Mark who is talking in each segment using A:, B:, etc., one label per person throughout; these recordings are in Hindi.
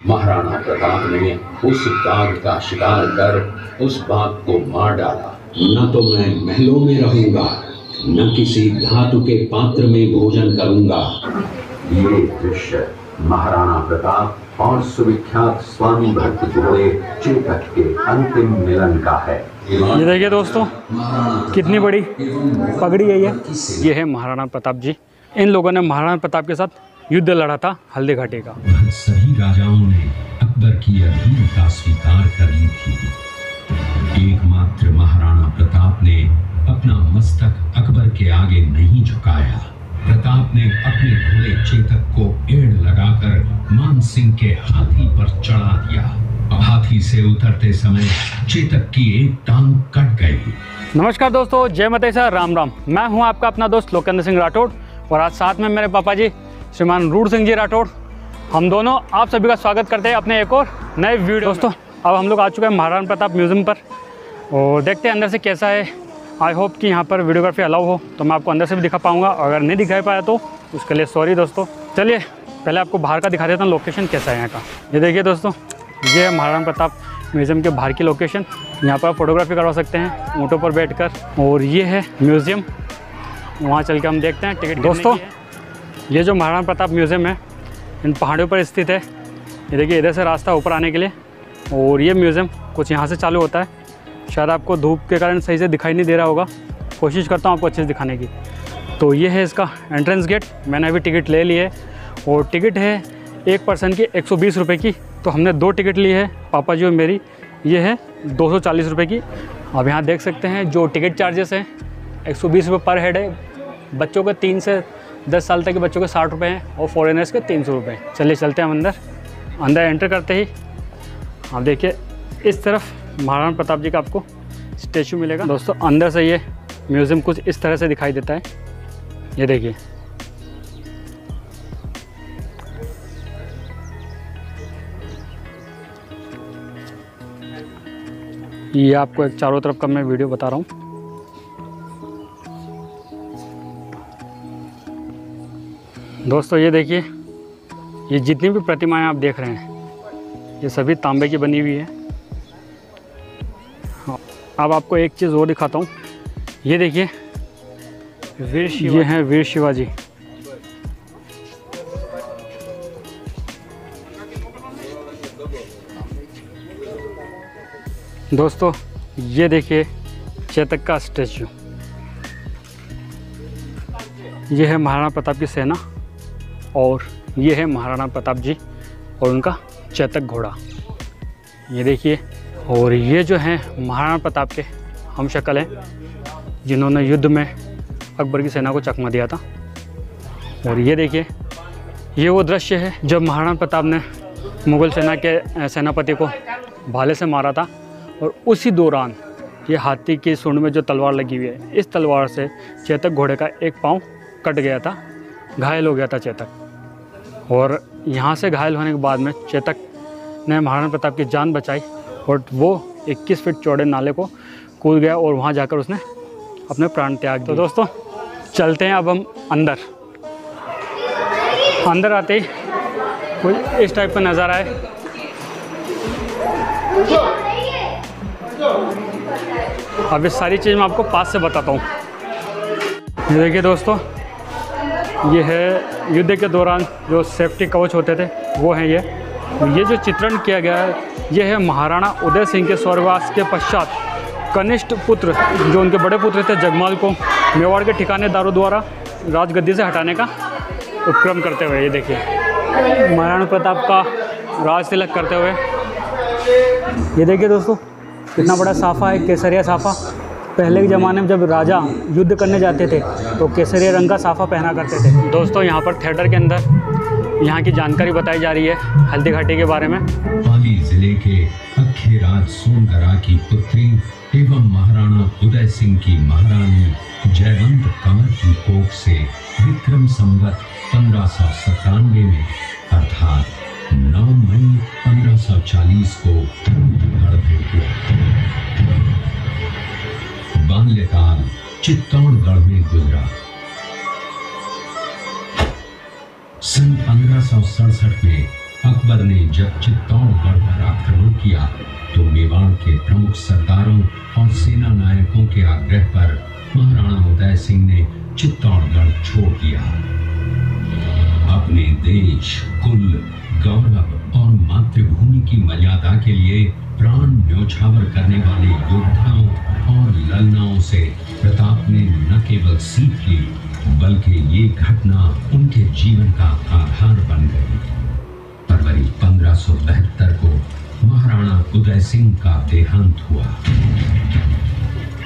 A: महाराणा प्रताप ने उस बाघ का शिकार कर उस बाघ को मार डाला।
B: न तो मैं महलों में रहूंगा, न किसी धातु के पात्र में भोजन करूंगा।
A: ये दृश्य महाराणा प्रताप और सुविख्यात स्वामी भक्त घोड़े चेतक के अंतिम मिलन का है।
C: ये देखिए दोस्तों, कितनी बड़ी पगड़ी है ये है महाराणा प्रताप जी। इन लोगों ने महाराणा प्रताप के साथ युद्ध लड़ा था हल्दी घाटी का।
B: सभी राजाओं ने अकबर की अधीनता स्वीकार कर ली थी। एकमात्र महाराणा प्रताप ने अपना मस्तक अकबर के आगे नहीं झुकाया। प्रताप ने अपने घोड़े चेतक को एड़ लगाकर मान सिंह के हाथी पर चढ़ा दिया। हाथी से उतरते समय चेतक की एक टांग कट गई।
C: नमस्कार दोस्तों, जय माता, राम राम। मैं हूं आपका अपना दोस्त लोकेंद्र सिंह राठौड़ और आज साथ में मेरे पापा जी श्रीमान रूढ़ सिंह जी राठौड़। हम दोनों आप सभी का स्वागत करते हैं अपने एक और नए वीडियो। दोस्तों अब हम लोग आ चुके हैं महाराणा प्रताप म्यूज़ियम पर और देखते हैं अंदर से कैसा है। आई होप कि यहाँ पर वीडियोग्राफी अलाउ हो तो मैं आपको अंदर से भी दिखा पाऊँगा, अगर नहीं दिखा पाया तो उसके लिए सॉरी दोस्तों। चलिए पहले आपको बाहर का दिखा देता हूँ, लोकेशन कैसा है यहाँ का। ये देखिए दोस्तों, ये है महाराणा प्रताप म्यूज़ियम के बाहर की लोकेशन। यहाँ पर फोटोग्राफी करवा सकते हैं ऊँटों पर बैठकर। और ये है म्यूज़ियम, वहाँ चल के हम देखते हैं टिकट। दोस्तों ये जो महाराणा प्रताप म्यूज़ियम है इन पहाड़ियों पर स्थित है। ये देखिए इधर से रास्ता ऊपर आने के लिए, और ये म्यूज़ियम कुछ यहाँ से चालू होता है। शायद आपको धूप के कारण सही से दिखाई नहीं दे रहा होगा, कोशिश करता हूँ आपको अच्छे से दिखाने की। तो ये है इसका एंट्रेंस गेट। मैंने अभी टिकट ले ली है और टिकट है एक पर्सन की 120 रुपये की। तो हमने 2 टिकट ली है, पापा जी और मेरी। ये है 240 रुपये की। अब यहाँ देख सकते हैं जो टिकट चार्जेस हैं 120 रुपये पर हेड है। बच्चों के 3 से 10 साल तक के बच्चों के 60 रुपये हैं और फॉरेनर्स के 300 रुपये। चलिए चलते हैं हम अंदर एंटर करते ही आप देखिए इस तरफ महाराणा प्रताप जी का आपको स्टैचू मिलेगा। दोस्तों अंदर से ये म्यूज़ियम कुछ इस तरह से दिखाई देता है। ये देखिए ये आपको एक चारों तरफ का मैं वीडियो बता रहा हूँ। दोस्तों ये देखिए, ये जितनी भी प्रतिमाएं आप देख रहे हैं ये सभी तांबे की बनी हुई है। अब आपको एक चीज़ और दिखाता हूँ। ये देखिए ये हैं वीर शिवाजी। दोस्तों ये देखिए चेतक का स्टैचू। ये है महाराणा प्रताप की सेना और ये है महाराणा प्रताप जी और उनका चेतक घोड़ा। ये देखिए, और ये जो हैं महाराणा प्रताप के हम शक्ल हैं जिन्होंने युद्ध में अकबर की सेना को चकमा दिया था। और ये देखिए ये वो दृश्य है जब महाराणा प्रताप ने मुग़ल सेना के सेनापति को भाले से मारा था। और उसी दौरान ये हाथी की सूंड में जो तलवार लगी हुई है, इस तलवार से चेतक घोड़े का एक पाँव कट गया था, घायल हो गया था चेतक। और यहाँ से घायल होने के बाद में चेतक ने महाराणा प्रताप की जान बचाई और वो 21 फीट चौड़े नाले को कूद गया और वहाँ जाकर उसने अपने प्राण त्याग दिए। तो दोस्तों चलते हैं अब हम अंदर आते ही कुछ इस टाइप का नज़ारा है। अब इस सारी चीज़ मैं आपको पास से बताता हूँ। ये देखिए दोस्तों, ये है युद्ध के दौरान जो सेफ्टी कवच होते थे वो हैं ये जो चित्रण किया गया है ये है महाराणा उदय सिंह के स्वर्गवास के पश्चात कनिष्ठ पुत्र जो उनके बड़े पुत्र थे जगमाल को मेवाड़ के ठिकानेदारों द्वारा राजगद्दी से हटाने का उपक्रम करते हुए। ये देखिए महाराणा प्रताप का राज तिलक करते हुए। ये देखिए दोस्तों कितना बड़ा साफ़ा है, केसरिया साफ़ा। पहले के ज़माने में जब राजा युद्ध करने जाते थे तो केसरिया रंग का साफ़ा पहना करते थे। दोस्तों यहाँ पर थिएटर के अंदर यहाँ की जानकारी बताई जा रही है हल्दी घाटी के बारे में।
B: पाली जिले के अखेराज सोनगरा की पुत्री एवं महाराणा उदय सिंह की महारानी जयवंत कंवर की कोख से विक्रम संवत 1597 में अर्थात 9 मई 1540 को गढ़ हुआ। बाल्यकाल चित्तौड़गढ़ में गुजरा। सन 1567 में अकबर ने जब चित्तौड़गढ़ पर आक्रमण किया तो मेवाड़ के प्रमुख सरदारों और सेना नायकों के आग्रह पर महाराणा उदय सिंह ने चित्तौड़गढ़ छोड़ दिया। अपने देश, कुल, गौरव और मातृभूमि की मर्यादा के लिए प्राण न्योछावर करने वाले योद्धाओं और ललनाओं से प्रताप ने न केवल सीख ली बल्कि ये घटना उनके जीवन का आधार बन गई। फरवरी 1572 को महाराणा उदय सिंह का देहांत हुआ।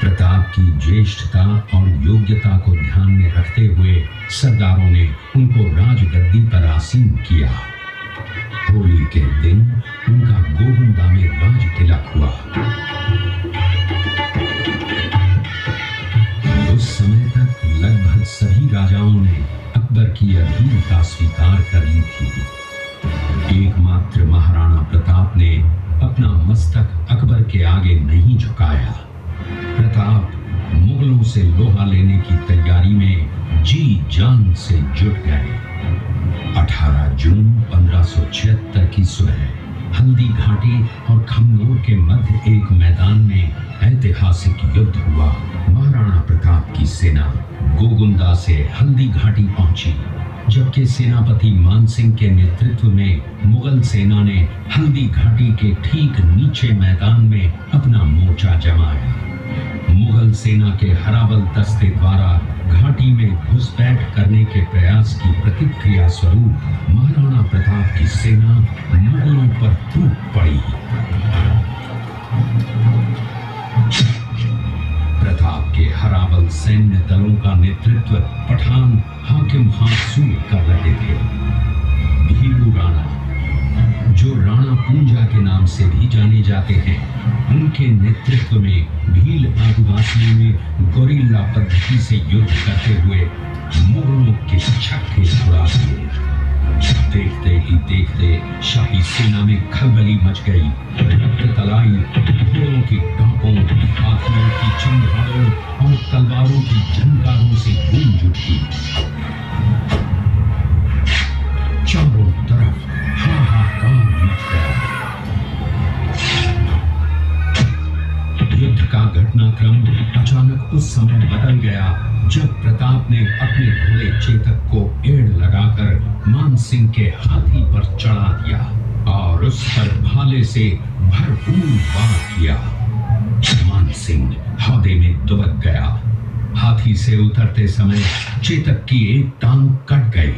B: प्रताप की ज्येष्ठता और योग्यता को ध्यान में रखते हुए सरदारों ने उनको राजगद्दी पर आसीन किया। होली के दिन उनका गोविंदा में राज तिलक हुआ। उस समय तक लगभग सभी राजाओं ने अकबर की अधीनता स्वीकार कर ली थी। एकमात्र महाराणा प्रताप ने अपना मस्तक अकबर के आगे नहीं झुकाया। प्रताप मुगलों से लोहा लेने की तैयारी में जी जान से जुट गए। 18 जून 1576 की सुबह हल्दी घाटी और खमनोर के मध्य एक मैदान में ऐतिहासिक युद्ध हुआ। महाराणा प्रताप की सेना गोगुंदा से हल्दी घाटी पहुंची, जबकि सेनापति मानसिंह के नेतृत्व में मुगल सेना ने हल्दी घाटी के ठीक नीचे मैदान में अपना मोर्चा जमाया। मुगल सेना के हराबल दस्ते द्वारा घाटी में घुसपैठ करने के प्रयास की प्रतिक्रिया स्वरूप महाराणा प्रताप की सेना मुगलों पर टूट पड़ी। प्रताप के हराबल सैन्य दलों का नेतृत्व पठान हाकिम हासूर कर रहे थे। भीलू राणा, जो राणा पूंजा के नाम से भी जाने जाते हैं, उनके नेतृत्व में भील आदिवासियों ने गोरिल्ला पद्धति से युद्ध करते हुए मुगलों के छक्के छुड़ा दिए। देखते ही देखते शाही सेना में खलबली मच गई। रक्त तलाई घोड़ों की टापों, हाथियों की चिंगारों और तलवारों की झंकारों से गूंज उठी। चारों तरफ हाहाकार मच गया। युद्ध का घटनाक्रम अचानक उस समय बदल गया जब प्रताप ने अपने घोड़े चेतक को एड़ लगाकर मानसिंह के हाथी पर चढ़ा दिया और उस पर भाले से भरपूर वार किया। मानसिंह हौदे में दुबक गया। हाथी से उतरते समय चेतक की एक टांग कट गई।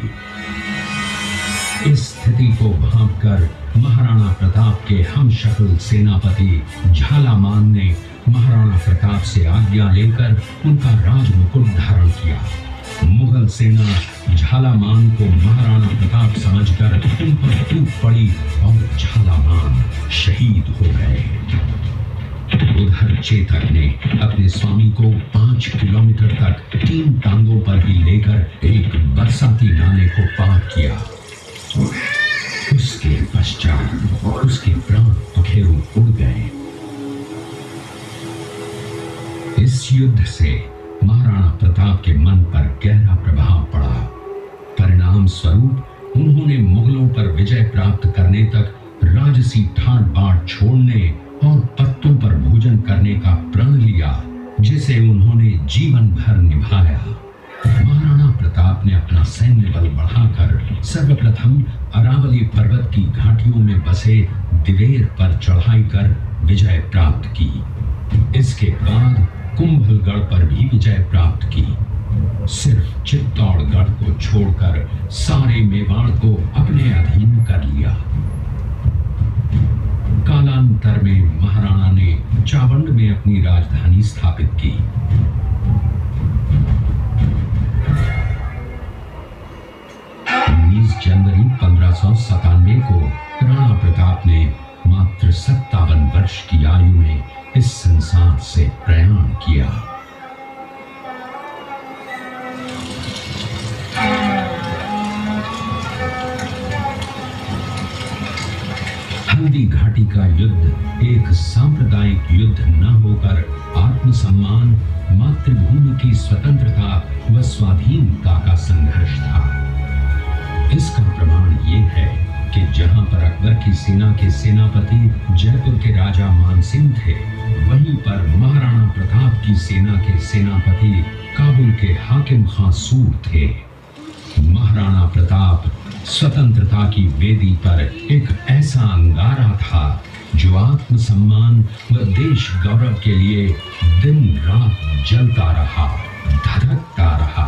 B: इस स्थिति को भांपकर महाराणा प्रताप के हमशक्ल सेनापति झालामान ने महाराणा प्रताप से आज्ञा लेकर उनका राजमुकुट धारण किया। मुगल सेना झालामान को महाराणा प्रताप समझकर उन पर टूट पड़ी और झालामान शहीद हो गए। उधर चेतक ने अपने स्वामी को 5 किलोमीटर तक 3 टांगों पर ही लेकर एक बरसाती नाले को पार किया। उसके पश्चात उसके प्राण पखेरु उड़ गए। इस युद्ध से महाराणा प्रताप के मन पर गहरा प्रभाव पड़ा। परिणाम स्वरूप उन्होंने मुगलों पर विजय प्राप्त करने तक राजसी ठाट बाट छोड़ने और पत्तों पर भोजन करने का प्रण लिया, जिसे उन्होंने जीवन भर निभाया। महाराणा प्रताप ने अपना सैन्य बल बढ़ाकर सर्वप्रथम अरावली पर्वत की घाटियों में बसे दिवेर पर चढ़ाई कर विजय प्राप्त की। इसके बाद कुंभलगढ़ पर भी विजय प्राप्त की। सिर्फ चित्तौड़गढ़ को छोड़कर सारे मेवाड़ को अपने अधीन कर लिया। कालांतर में महाराणा ने चावंड में अपनी राजधानी स्थापित की। 19 जनवरी 1597 को राणा प्रताप ने मात्र 57 वर्ष की आयु में इस संसार से प्रयाण किया। हल्दी घाटी का युद्ध एक सांप्रदायिक युद्ध न होकर आत्मसम्मान, मातृभूमि की स्वतंत्रता व स्वाधीनता का संघर्ष था। इसका प्रमाण ये है कि जहां पर अकबर की सेना के सेनापति जयपुर के राजा मानसिंह थे, वहीं पर महाराणा प्रताप की सेना के सेनापति काबुल के हाकिम खां सूर थे। महाराणा प्रताप स्वतंत्रता की वेदी पर एक ऐसा अंगारा था जो आत्मसम्मान व देश गौरव के लिए दिन रात जलता रहा, धधकता रहा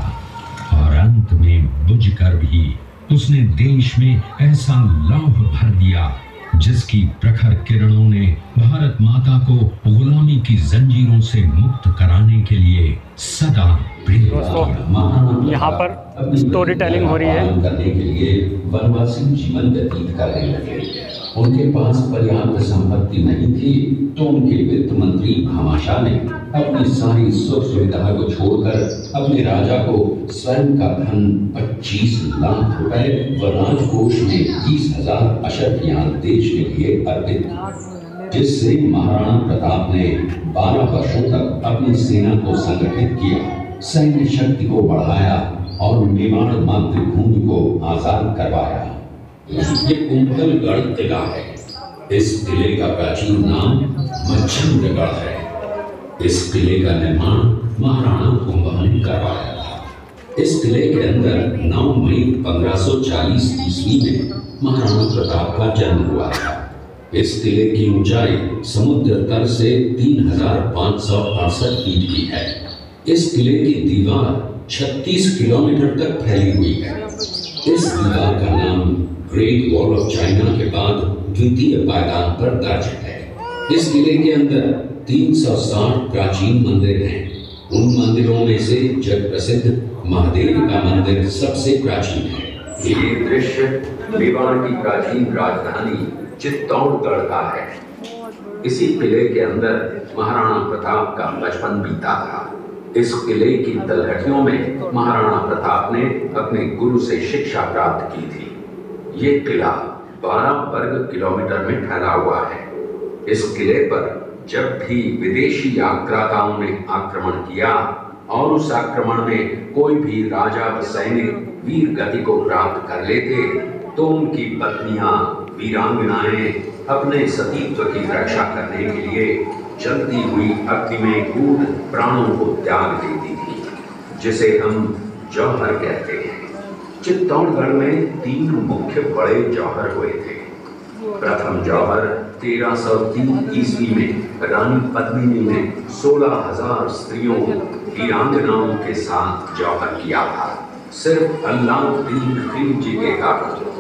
B: और अंत में बुझकर भी उसने देश में ऐसा लौह भर दिया जिसकी प्रखर किरणों ने भारत माता को गुलामी की जंजीरों से मुक्त कराने के लिए सदा प्रेरित किया।
C: यहाँ पर स्टोरी टेलिंग हो रही है।
A: करने के लिए वनवासी जीवन व्यतीत करने लगे। उनके पास पर्याप्त संपत्ति नहीं थी तो उनके वित्त मंत्री भामाशाह ने अपनी सारी सुख सुविधा को छोड़कर अपने राजा को स्वयं का धन 25 लाख रुपए व राजकोष में 20,000 अशर्फियां देश के लिए अर्पित की, जिससे महाराणा प्रताप ने 12 वर्षों तक अपनी सेना को संगठित किया, सैन्य शक्ति को बढ़ाया और मेवाड़ मातृभूमि को आजाद करवाया। ये कुंभलगढ़ किला है। इस किले का प्राचीन नाम मच्छिंद्रगढ़ है। इस किले का निर्माण महाराणा कुंभल ने करवाया था। इस किले के अंदर 9 मई 1540 ईस्वी में महाराणा प्रताप का जन्म हुआ था। इस किले की ऊंचाई समुद्र तल से 3568 फीट की है। इस किले की दीवार 36 किलोमीटर तक फैली हुई है। इस दीवार का नाम ग्रेट वॉल ऑफ चाइना के बाद द्वितीय पायदान पर दर्ज है। इस किले के अंदर 360 प्राचीन मंदिर हैं। उन मंदिरों में से जग प्रसिद्ध महादेव का मंदिर सबसे प्राचीन है। ये दृश्य मेवाड़ की प्राचीन राजधानी चित्तौड़गढ़ का है। इसी किले के अंदर महाराणा प्रताप का बचपन बीता था। इस किले की तलहटियों में महाराणा प्रताप ने अपने गुरु से शिक्षा प्राप्त की थी। ये किला 12 वर्ग किलोमीटर में फैला हुआ है। इस किले पर जब भी विदेशी आक्राताओं ने आक्रमण किया और उस आक्रमण में कोई भी राजा व सैनिक वीर गति को प्राप्त कर लेते तो उनकी पत्नियां वीरांगनाएं अपने सतीत्व की रक्षा करने के लिए जलती हुई अग्नि में कूद प्राणों को त्याग देती थी, जिसे हम जौहर कहते हैं। चित्तौड़गढ़ में 3 मुख्य बड़े जौहर हुए थे। प्रथम जौहर 1303 ईस्वी में रानी पद्मिनी ने 16,000 स्त्रियों वीरांगनाओं के साथ जौहर किया था, सिर्फ अल्लाउद्दीन खिलजी के कारण।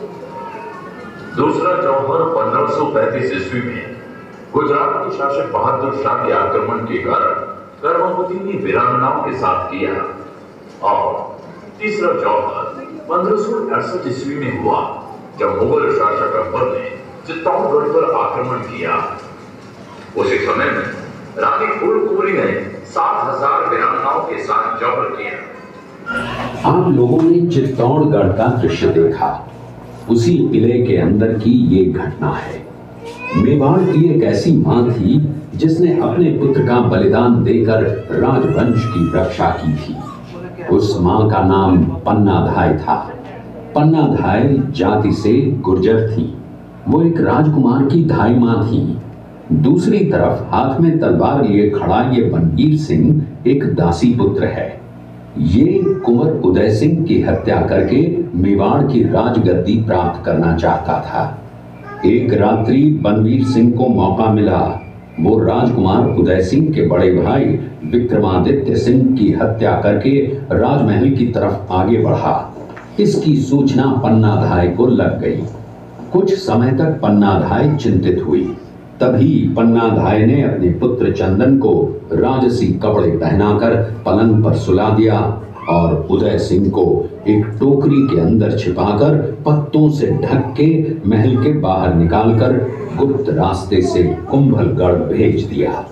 D: दूसरा जौहर 1535 ईस्वी में गुजरात के शासक बहादुर शाह के आक्रमण के कारण गर्भवती ने वीरांगनाओं के साथ किया। और तीसरा जौहर 1568 ईस्वी में हुआ जब मुगल शासक अकबर ने चित्तौड़गढ़ पर आक्रमण किया। उसी समय में रानी फूलकुमारी ने 7,000 वीरांगनाओं के साथ जौहर किया।
A: आप लोगों ने चित्तौड़गढ़ का दृश्य देखा। उसी किले के अंदर की ये घटना है। मेवाड़ की एक ऐसी मां थी जिसने अपने पुत्र का बलिदान देकर राजवंश की रक्षा की थी। उस मां का नाम पन्नाधाय था। पन्नाधाय जाति से गुर्जर थी। वो एक राजकुमार की धाई मां थी। दूसरी तरफ हाथ में तलवार लिए खड़ा ये बनवीर सिंह एक दासी पुत्र है। ये कुंवर उदय सिंह की हत्या करके मेवाड़ की राजगद्दी प्राप्त करना चाहता था। एक रात्रि बनवीर सिंह को मौका मिला। वो राजकुमार उदय सिंह के बड़े भाई विक्रमादित्य सिंह की हत्या करके राजमहल की तरफ आगे बढ़ा। इसकी सूचना पन्नाधाय को लग गई। कुछ समय तक पन्नाधाय चिंतित हुई। तभी पन्नाधाय ने अपने पुत्र चंदन को राजसी कपड़े पहनाकर पलंग पर सुला दिया और उदय सिंह को एक टोकरी के अंदर छिपाकर पत्तों से ढक के महल के बाहर निकालकर गुप्त रास्ते से कुंभलगढ़ भेज दिया।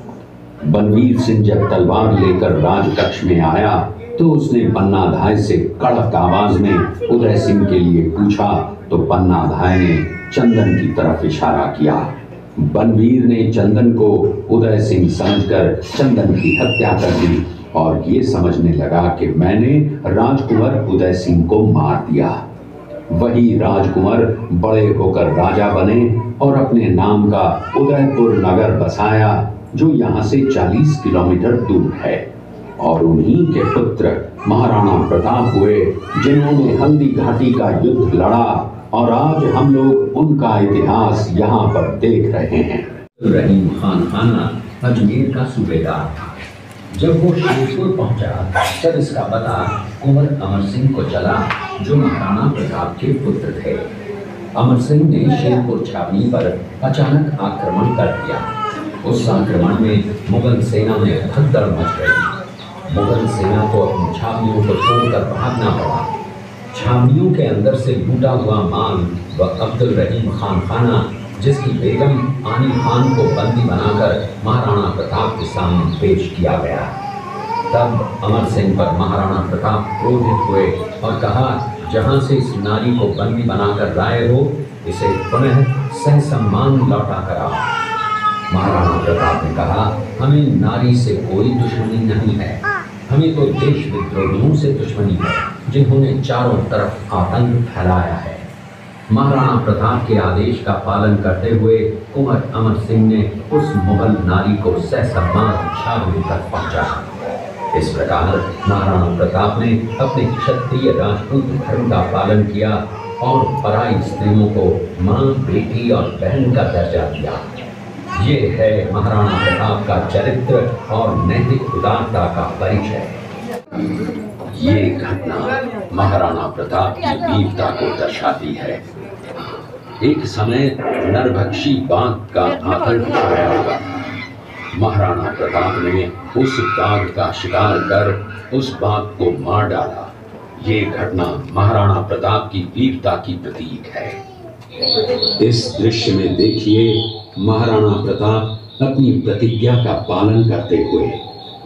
A: बनवीर सिंह जब तलवार लेकर राजकक्ष में आया तो उसने पन्नाधाय से कड़क आवाज में उदय सिंह के लिए पूछा तो पन्नाधाय ने चंदन की तरफ इशारा किया। बनवीर ने चंदन को उदय सिंह समझकर चंदन की हत्या कर दी और ये समझने लगा कि मैंने राजकुंवर उदय सिंह को मार दिया। वही राजकुमार बड़े होकर राजा बने और अपने नाम का उदयपुर नगर बसाया, जो यहाँ से 40 किलोमीटर दूर है। और उन्हीं के पुत्र महाराणा प्रताप हुए, जिन्होंने हल्दी घाटी का युद्ध लड़ा, और आज हम लोग उनका इतिहास यहाँ पर देख रहे हैं।
B: रहीम खान खाना अजमेर का सूबेदार था। जब वो शेरपुर पहुंचा तब इसका पता कुंवर अमर सिंह को चला, जो महाराणा प्रताप के पुत्र थे। अमर सिंह ने शेरपुर छावनी पर अचानक आक्रमण कर दिया। उस आक्रमण में मुगल सेना में भगदड़ मच गई। मुगल सेना को अपनी छावनियों को छोड़कर भागना पड़ा। छावनियों के अंदर से लूटा हुआ माल व अब्दुल रहीम खान खाना, जिसकी बेगम आनी खान को बंदी बनाकर महाराणा प्रताप के सामने पेश किया गया। तब अमर सिंह पर महाराणा प्रताप क्रोधित हुए और कहा, जहां से इस नारी को बंदी बनाकर लाए हो, इसे पुनः सहसम्मान लौटा कराओ। महाराणा प्रताप ने कहा, हमें नारी से कोई दुश्मनी नहीं है, हमें तो देश विद्रोहियों से दुश्मनी है, जिन्होंने चारों तरफ आतंक फैलाया है। महाराणा प्रताप के आदेश का पालन करते हुए कुंवर अमर सिंह ने उस मुगल नारी को सहसम्मान छावनी तक पहुंचाया। इस प्रकार महाराणा प्रताप ने अपने क्षत्रिय राजपूत धर्म का पालन किया और पराई स्त्रियों को मां, बेटी और बहन का दर्जा दिया। ये है महाराणा प्रताप का चरित्र और नैतिक उदारता का परिचय।
A: ये घटना महाराणा प्रताप की वीरता को दर्शाती है। एक समय नरभक्षी बाघ का आतंक छाया हुआ। महाराणा प्रताप ने उस बाघ का शिकार कर उस बाघ को मार डाला। ये घटना महाराणा प्रताप की वीरता की प्रतीक है। इस दृश्य में देखिए, महाराणा प्रताप अपनी प्रतिज्ञा का पालन करते हुए।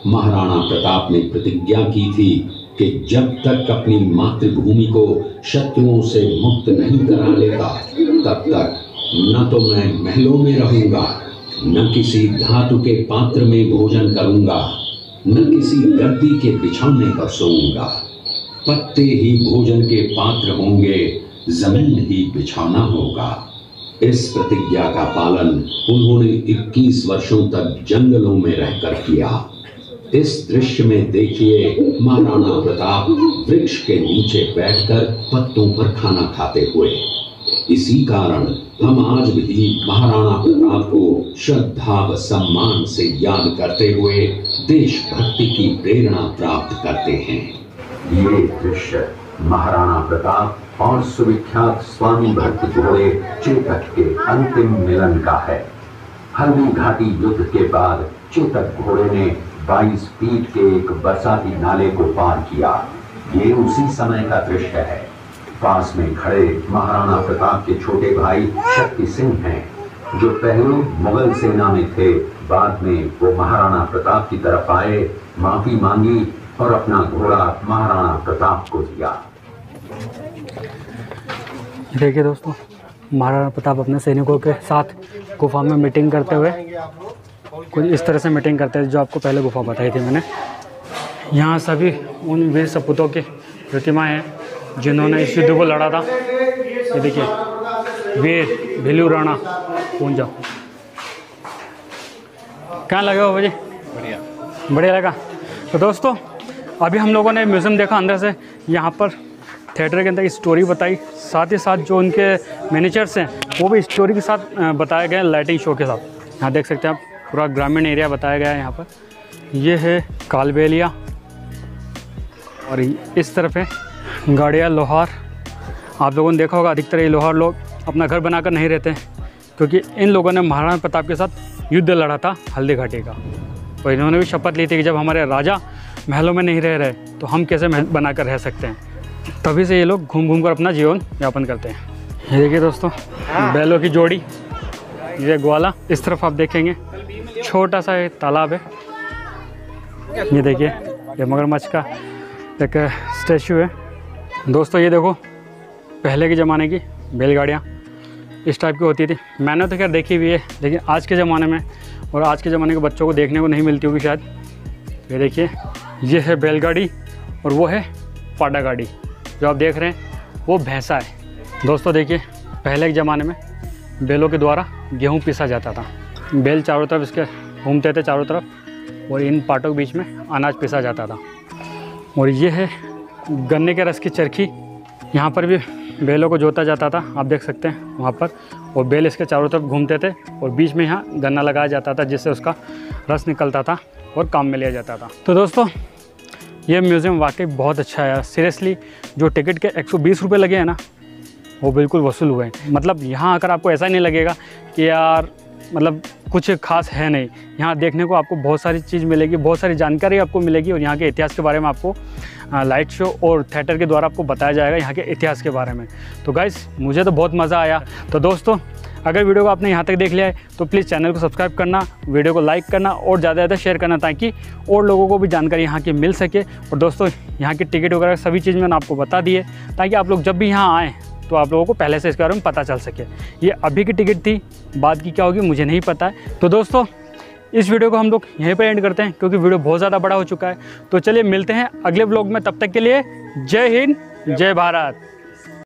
A: महाराणा प्रताप ने प्रतिज्ञा की थी कि जब तक अपनी मातृभूमि को शत्रुओं से मुक्त नहीं करा लेता, तब तक न तो मैं महलों में रहूंगा, न किसी धातु के पात्र में भोजन करूंगा, न किसी गद्दी के बिछौने पर सोऊंगा। पत्ते ही भोजन के पात्र होंगे, जमीन ही बिछौना होगा। इस प्रतिज्ञा का पालन उन्होंने 21 वर्षों तक जंगलों में रहकर किया। इस दृश्य में देखिए, महाराणा प्रताप वृक्ष के नीचे बैठकर पत्तों पर खाना खाते हुए। इसी कारण हम आज भी महाराणा प्रताप को श्रद्धा व सम्मान से याद करते हुए देशभक्ति की प्रेरणा प्राप्त करते हैं। ये दृश्य महाराणा प्रताप और सुविख्यात स्वामी भक्त घोड़े चेतक के अंतिम मिलन का है। हल्दी घाटी युद्ध के बाद चेतक घोड़े ने 22 फीट के एक बरसाती नाले को पार किया। ये उसी समय का दृश्य है। पास में खड़े महाराणा प्रताप के छोटे भाई शक्ति सिंह हैं, जो पहले मुगल सेना में थे। बाद में वो महाराणा प्रताप की तरफ आए, माफी मांगी और अपना घोड़ा महाराणा प्रताप को दिया।
C: देखिए दोस्तों, महाराणा प्रताप अपने सैनिकों के साथ गुफा में मीटिंग करते हुए कुछ इस तरह से मीटिंग करते हैं, जो आपको पहले गुफा बताई थी मैंने। यहाँ सभी उन वीर सपूतों की प्रतिमाएं हैं, जिन्होंने इस युद्ध को लड़ा था। ये देखिए, वीर भिलू राणा पूंजा। क्या लगा बाबा जी? बढ़िया, बढ़िया लगा। तो दोस्तों, अभी हम लोगों ने म्यूज़ियम देखा अंदर से। यहाँ पर थिएटर के अंदर की स्टोरी बताई, साथ ही साथ जो उनके मिनीचर्स हैं वो भी स्टोरी के साथ बताए गए, लाइटिंग शो के साथ। यहाँ देख सकते हैं आप, पूरा ग्रामीण एरिया बताया गया है यहाँ पर। ये है कालबेलिया और इस तरफ है गाड़िया लोहार। आप लोगों ने देखा होगा, अधिकतर ये लोहार लोग अपना घर बनाकर नहीं रहते, क्योंकि इन लोगों ने महाराणा प्रताप के साथ युद्ध लड़ा था हल्दी घाटी का। तो इन्होंने भी शपथ ली थी कि जब हमारे राजा महलों में नहीं रह रहे तो हम कैसे महल बनाकर रह सकते हैं। तभी से ये लोग घूम घूम कर अपना जीवन यापन करते हैं। ये देखिए दोस्तों, बैलों की जोड़ी, ये ग्वाला। इस तरफ आप देखेंगे छोटा सा एक तालाब है। ये देखिए, ये मगरमच्छ का एक स्टैचू है। दोस्तों ये देखो, पहले के ज़माने की बैलगाड़ियाँ इस टाइप की होती थी। मैंने तो खैर देखी हुई है, लेकिन आज के ज़माने में और आज के ज़माने के बच्चों को देखने को नहीं मिलती होगी शायद। ये देखिए, ये है बैलगाड़ी और वो है पाडा गाड़ी। जो आप देख रहे हैं वो भैंसा है। दोस्तों देखिए, पहले के ज़माने में बैलों के द्वारा गेहूँ पीसा जाता था। बैल चारों तरफ इसके घूमते थे चारों तरफ, और इन पाटों के बीच में अनाज पीसा जाता था। और ये है गन्ने के रस की चरखी। यहाँ पर भी बैलों को जोता जाता था, आप देख सकते हैं वहाँ पर, और बैल इसके चारों तरफ घूमते थे और बीच में यहाँ गन्ना लगाया जाता था जिससे उसका रस निकलता था और काम में लिया जाता था। तो दोस्तों ये म्यूज़ियम वाकई बहुत अच्छा है यार। सीरियसली जो टिकट के 120 रुपये लगे हैं ना, वो बिल्कुल वसूल हुए हैं। मतलब यहाँ आकर आपको ऐसा नहीं लगेगा कि यार मतलब कुछ खास है नहीं। यहाँ देखने को आपको बहुत सारी चीज़ मिलेगी, बहुत सारी जानकारी आपको मिलेगी, और यहाँ के इतिहास के बारे में आपको लाइट शो और थिएटर के द्वारा आपको बताया जाएगा यहाँ के इतिहास के बारे में। तो गाइस मुझे तो बहुत मज़ा आया। तो दोस्तों अगर वीडियो को आपने यहाँ तक देख लिया है तो प्लीज़ चैनल को सब्सक्राइब करना, वीडियो को लाइक करना और ज़्यादा से ज़्यादा शेयर करना, ताकि और लोगों को भी जानकारी यहाँ की मिल सके। और दोस्तों यहाँ की टिकट वगैरह सभी चीज़ मैंने आपको बता दी है, ताकि आप लोग जब भी यहाँ आएँ तो आप लोगों को पहले से इसके बारे में पता चल सके। ये अभी की टिकट थी, बाद की क्या होगी मुझे नहीं पता है। तो दोस्तों इस वीडियो को हम लोग यहीं पर एंड करते हैं, क्योंकि वीडियो बहुत ज़्यादा बड़ा हो चुका है। तो चलिए मिलते हैं अगले व्लॉग में, तब तक के लिए जय हिंद, जय भारत।